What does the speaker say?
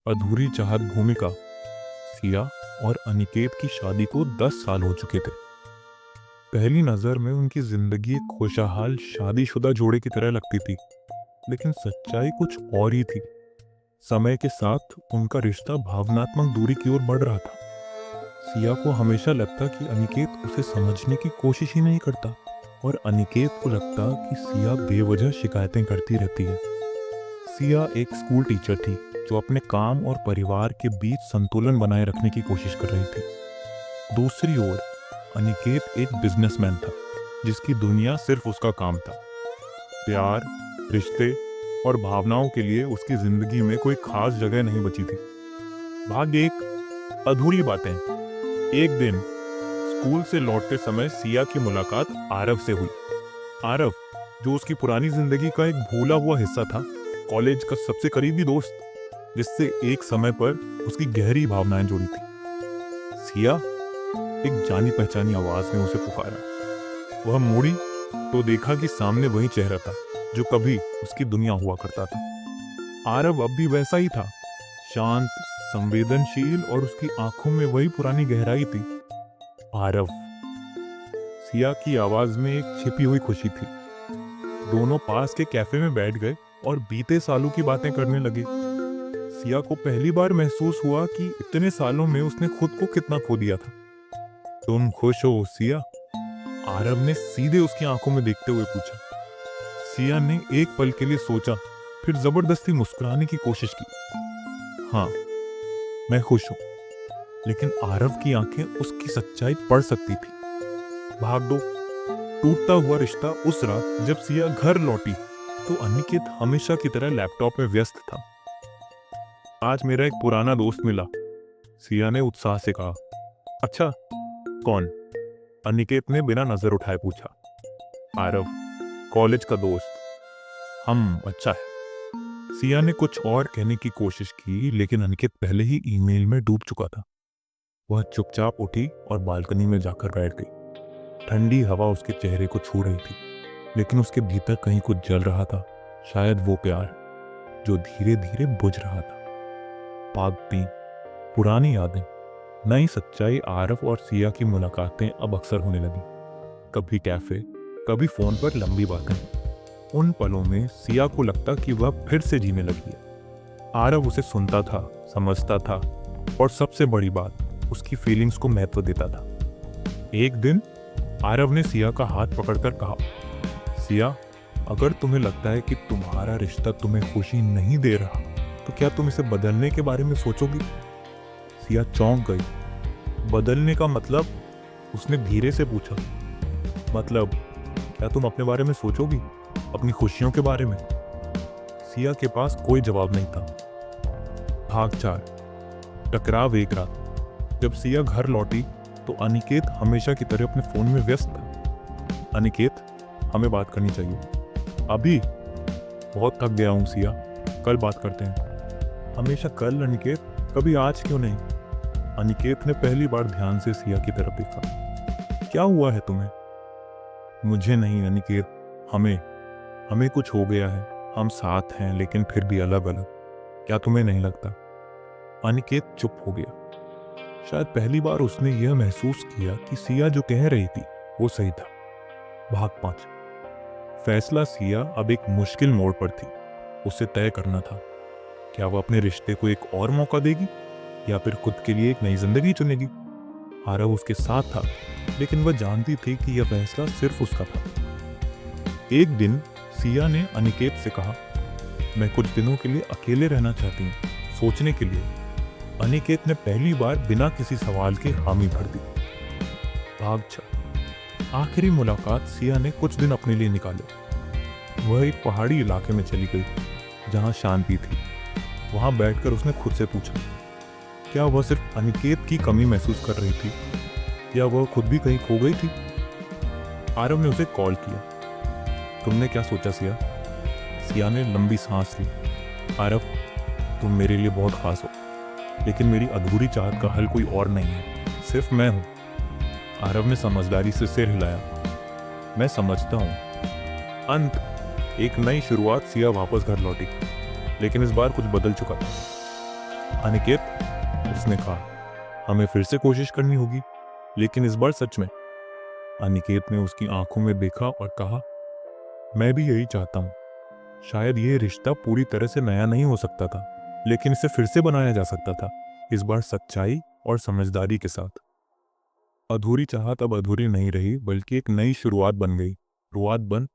अधूरी चाहत भूमिका। सिया और अनिकेत की शादी को 10 साल हो चुके थे। पहली नजर में उनकी जिंदगी एक खुशहाल शादीशुदा जोड़े की तरह लगती थी, लेकिन सच्चाई कुछ और ही थी। समय के साथ उनका रिश्ता भावनात्मक दूरी की ओर बढ़ रहा था। सिया को हमेशा लगता कि अनिकेत उसे समझने की कोशिश ही नहीं करता, और अनिकेत को लगता कि सिया बेवजह शिकायतें करती रहती है। सिया एक स्कूल टीचर थी जो अपने काम और परिवार के बीच संतुलन बनाए रखने की कोशिश कर रही थी। दूसरी ओर अनिकेत एक बिजनेसमैन था जिसकी दुनिया सिर्फ उसका काम था। प्यार, रिश्ते और भावनाओं के लिए उसकी जिंदगी में कोई खास जगह नहीं बची थी। भाग एक, अधूरी बातें। एक दिन स्कूल से लौटते समय सिया की मुलाकात आरव से हुई। आरव, जो उसकी पुरानी जिंदगी का एक भूला हुआ हिस्सा था, कॉलेज का सबसे करीबी दोस्त, जिससे एक समय पर उसकी गहरी भावनाएं जुड़ी थी। सिया, एक जानी पहचानी आवाज ने उसे पुकारा। वह मुड़ी तो देखा कि सामने वही चेहरा था जो कभी उसकी दुनिया हुआ करता था। आरव अब भी वैसा ही था, शांत, संवेदनशील, और उसकी आंखों में वही पुरानी गहराई थी। आरव। सिया की आवाज में एक छिपी हुई खुशी थी। दोनों पास के कैफे में बैठ गए और बीते सालों की बातें करने लगे। सिया को पहली बार महसूस हुआ कि इतने सालों में उसने खुद को कितना खो दिया था। तुम खुश हो, सिया? आरव ने सीधे उसकी आंखों में देखते हुए पूछा। सिया ने एक पल के लिए सोचा, फिर जबरदस्ती मुस्कुराने की कोशिश की। हाँ, मैं खुश हूं। लेकिन आरव की आंखें उसकी सच्चाई पढ़ सकती थी। भाग दो। टूटता हुआ रिश्ता। उस रात जब सिया घर लौटी तो अनिकेत हमेशा की तरह लैपटॉप में व्यस्त था। आज मेरा एक पुराना दोस्त मिला, सिया ने उत्साह से कहा। अच्छा, कौन? अनिकेत ने बिना नजर उठाए पूछा। आरव, कॉलेज का दोस्त। अच्छा है। सिया ने कुछ और कहने की कोशिश की, लेकिन अनिकेत पहले ही ईमेल में डूब चुका था। वह चुपचाप उठी और बालकनी में जाकर बैठ गई। ठंडी हवा उसके चेहरे को छू रही थी, लेकिन उसके भीतर कहीं कुछ जल रहा था, शायद वो प्यार जो धीरे धीरे बुझ रहा था। पागती, पुरानी यादें, नई सच्चाई। आरव और सिया की मुलाकातें अब अक्सर होने लगी। कभी कैफे, कभी फोन पर लंबी बातें। उन पलों में सिया को लगता कि वह फिर से जीने लगी है। आरव उसे सुनता था, समझता था, और सबसे बड़ी बात, उसकी फीलिंग्स को महत्व देता था। एक दिन आरव ने सिया का हाथ पकड़कर कहा, सिया, अगर तुम्हें लगता है कि तुम्हारा रिश्ता तुम्हें खुशी नहीं दे रहा, तो क्या तुम इसे बदलने के बारे में सोचोगी? सिया चौंक गई। बदलने का मतलब? उसने धीरे से पूछा। मतलब, क्या तुम अपने बारे में सोचोगी, अपनी खुशियों के बारे में? सिया के पास कोई जवाब नहीं था। भाग 4। टकराव एक रात। जब सिया घर लौटी तो अनिकेत हमेशा की तरह अपने फोन में व्यस्त था। अनिकेत, हमें बात करनी चाहिए। अभी? बहुत थक गया हूँ सिया, कल बात करते हैं। हमेशा कल अनिकेत, कभी आज क्यों नहीं? अनिकेत ने पहली बार ध्यान से सिया की तरफ देखा। क्या हुआ है तुम्हें? मुझे नहीं अनिकेत, हमें कुछ हो गया है। हम साथ हैं लेकिन फिर भी अलग अलग। क्या तुम्हें नहीं लगता? अनिकेत चुप हो गया। शायद पहली बार उसने यह महसूस किया कि सिया जो कह रही थी वो सही था। भाग 5। फैसला। सिया अब एक मुश्किल मोड़ पर थी। उसे तय करना था, क्या वह अपने रिश्ते को एक और मौका देगी या फिर खुद के लिए एक नई जिंदगी चुनेगी। आरव उसके साथ था, लेकिन वह जानती थी कि यह फैसला सिर्फ उसका था। एक दिन सिया ने अनिकेत से कहा, मैं कुछ दिनों के लिए अकेले रहना चाहती हूँ, सोचने के लिए। अनिकेत ने पहली बार बिना किसी सवाल के हामी भर दी। भाग 6। आखिरी मुलाकात। सिया ने कुछ दिन अपने लिए निकाले। वह एक पहाड़ी इलाके में चली गई जहां शांति थी। वहां बैठकर उसने खुद से पूछा, क्या वह सिर्फ अनिकेत की कमी महसूस कर रही थी या वह खुद भी कहीं खो गई थी? आरव ने उसे कॉल किया। तुमने क्या सोचा सिया? सिया ने लंबी सांस ली। आरव, तुम मेरे लिए बहुत खास हो, लेकिन मेरी अधूरी चाहत का हल कोई और नहीं है, सिर्फ मैं हूं। आरव ने समझदारी से सिर हिलाया। मैं समझता हूं। अंत। एक नई शुरुआत। सिया वापस घर लौटी, लेकिन इस बार कुछ बदल चुका था। अनिकेत, उसने कहा, हमें फिर से कोशिश करनी होगी, लेकिन इस बार सच में। अनिकेत ने उसकी आंखों में देखा और कहा, मैं भी यही चाहता हूँ। शायद ये रिश्ता पूरी तरह से नया नहीं हो सकता था, लेकिन इसे फिर से बनाया जा सकता था, इस बार सच्चाई और समझदारी के साथ। अधूरी चाहत अब अधूरी नहीं रही, बल्कि एक नई शुरुआत बन गई। शुरुआत बन